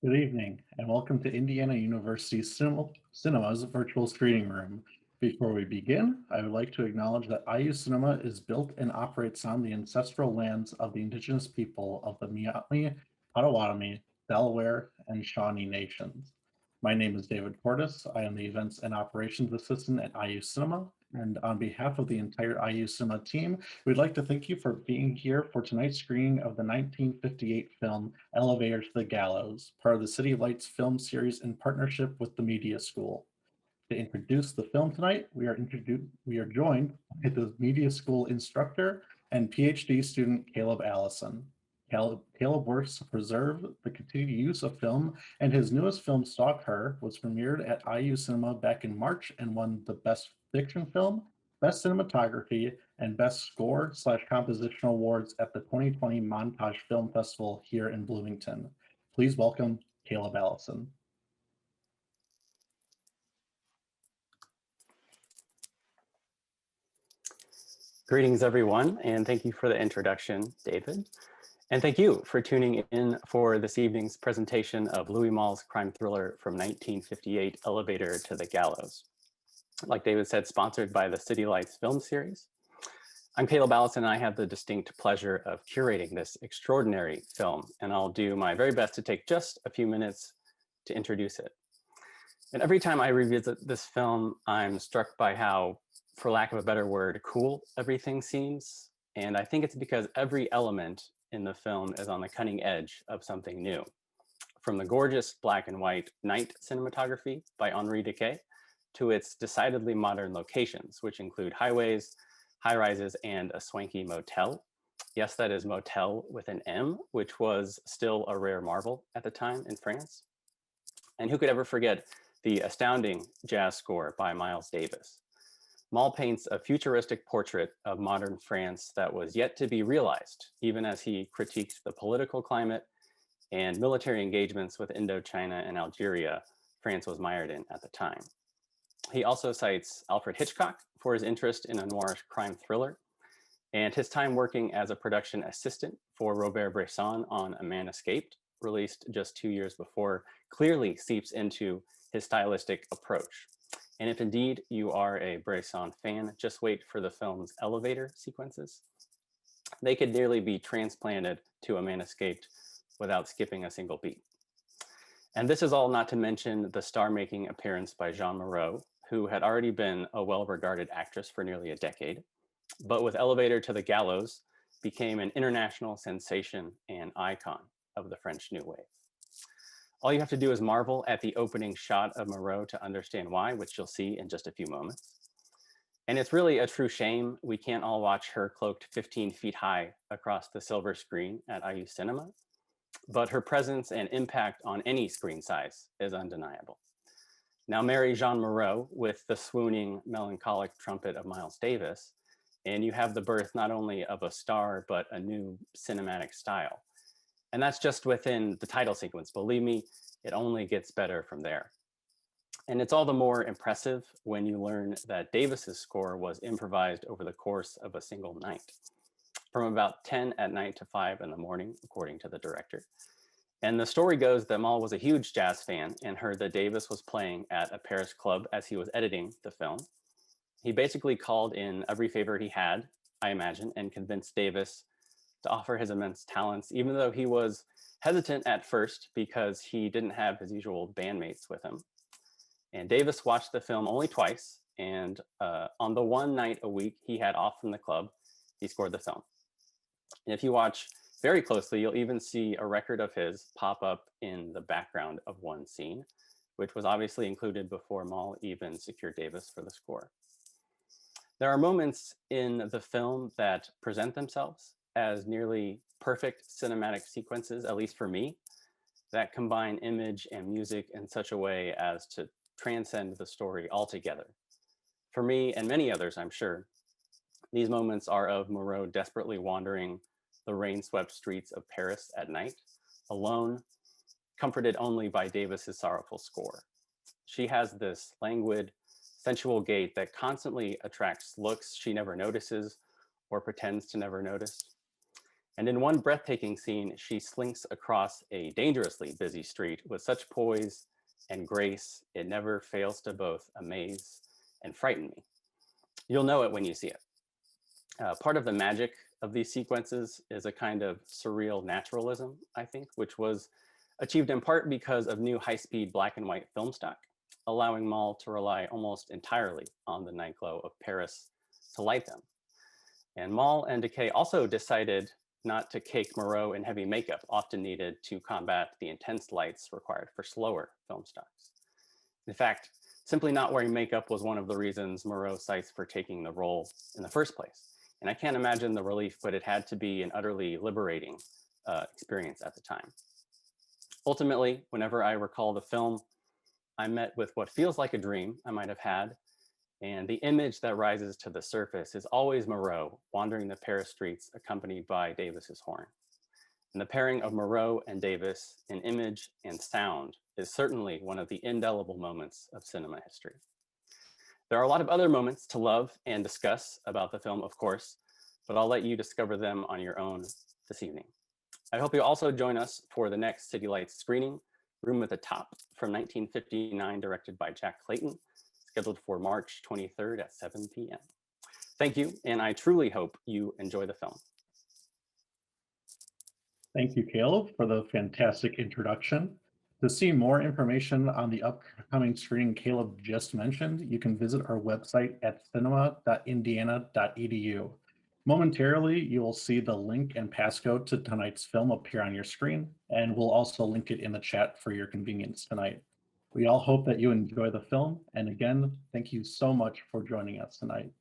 Good evening, and welcome to Indiana University Cinema's virtual screening room. Before we begin, I would like to acknowledge that IU Cinema is built and operates on the ancestral lands of the indigenous people of the Miami, Potawatomi, Delaware, and Shawnee nations. My name is David Portis. I am the Events and Operations Assistant at IU Cinema, and on behalf of the entire IU Cinema team, we'd like to thank you for being here for tonight's screening of the 1958 film Elevator to the Gallows, part of the City Lights film series in partnership with the Media School. To introduce the film tonight, we are joined by the Media School instructor and PhD student Caleb Allison. Caleb works to preserve the continued use of film, and his newest film, Stalk Her, was premiered at IU Cinema back in March and won the Best Fiction Film, Best Cinematography, and Best Score/Compositional Awards at the 2020 Montage Film Festival here in Bloomington. Please welcome Caleb Allison. Greetings, everyone, and thank you for the introduction, David. And thank you for tuning in for this evening's presentation of Louis Malle's crime thriller from 1958, Elevator to the Gallows. Like David said, sponsored by the City Lights film series. I'm Caleb Allison, and I have the distinct pleasure of curating this extraordinary film, and I'll do my very best to take just a few minutes to introduce it. And every time I revisit this film, I'm struck by how, for lack of a better word, cool everything seems. And I think it's because every element in the film is on the cutting edge of something new. From the gorgeous black and white night cinematography by Henri Decaë to its decidedly modern locations, which include highways, high-rises, and a swanky motel. Yes, that is motel with an M, which was still a rare marvel at the time in France. And who could ever forget the astounding jazz score by Miles Davis? Malle paints a futuristic portrait of modern France that was yet to be realized, even as he critiqued the political climate and military engagements with Indochina and Algeria France was mired in at the time. He also cites Alfred Hitchcock for his interest in a noir crime thriller, and his time working as a production assistant for Robert Bresson on A Man Escaped, released just 2 years before, clearly seeps into his stylistic approach. And if indeed you are a Bresson fan, just wait for the film's elevator sequences. They could nearly be transplanted to A Man Escaped without skipping a single beat. And this is all not to mention the star-making appearance by Jeanne Moreau, who had already been a well-regarded actress for nearly a decade, but with Elevator to the Gallows became an international sensation and icon of the French New Wave. All you have to do is marvel at the opening shot of Moreau to understand why, which you'll see in just a few moments. And it's really a true shame we can't all watch her cloaked 15 feet high across the silver screen at IU Cinema, but her presence and impact on any screen size is undeniable. Now marry Jeanne Moreau with the swooning melancholic trumpet of Miles Davis, and you have the birth not only of a star, but a new cinematic style. And that's just within the title sequence. Believe me, it only gets better from there. And it's all the more impressive when you learn that Davis's score was improvised over the course of a single night, from about 10 at night to 5 in the morning, according to the director. And the story goes that Malle was a huge jazz fan and heard that Davis was playing at a Paris club as he was editing the film. He basically called in every favor he had, I imagine, and convinced Davis to offer his immense talents, even though he was hesitant at first because he didn't have his usual bandmates with him. And Davis watched the film only twice, and on the one night a week he had off from the club, he scored the film. And if you watch very closely, you'll even see a record of his pop up in the background of one scene, which was obviously included before Malle even secured Davis for the score. There are moments in the film that present themselves as nearly perfect cinematic sequences, at least for me, that combine image and music in such a way as to transcend the story altogether. For me and many others, I'm sure, these moments are of Moreau desperately wandering the rain-swept streets of Paris at night, alone, comforted only by Davis's sorrowful score. She has this languid, sensual gait that constantly attracts looks she never notices or pretends to never notice. And in one breathtaking scene, she slinks across a dangerously busy street with such poise and grace, it never fails to both amaze and frighten me. You'll know it when you see it. Part of the magic of these sequences is a kind of surreal naturalism, I think, which was achieved in part because of new high-speed black and white film stock, allowing Malle to rely almost entirely on the night glow of Paris to light them. And Malle and Decaë also decided not to cake Moreau in heavy makeup, often needed to combat the intense lights required for slower film stocks. In fact, simply not wearing makeup was one of the reasons Moreau cites for taking the role in the first place. And I can't imagine the relief, but it had to be an utterly liberating experience at the time. Ultimately, whenever I recall the film, I'm met with what feels like a dream I might have had, and the image that rises to the surface is always Moreau wandering the Paris streets accompanied by Davis's horn. And the pairing of Moreau and Davis in image and sound is certainly one of the indelible moments of cinema history. There are a lot of other moments to love and discuss about the film, of course, but I'll let you discover them on your own this evening. I hope you also join us for the next City Lights screening, Room at the Top from 1959, directed by Jack Clayton, scheduled for March 23rd at 7 p.m. Thank you, and I truly hope you enjoy the film. Thank you, Caleb, for the fantastic introduction. To see more information on the upcoming screening Caleb just mentioned, you can visit our website at cinema.indiana.edu. Momentarily, you will see the link and passcode to tonight's film appear on your screen, and we'll also link it in the chat for your convenience tonight. We all hope that you enjoy the film, and again, thank you so much for joining us tonight.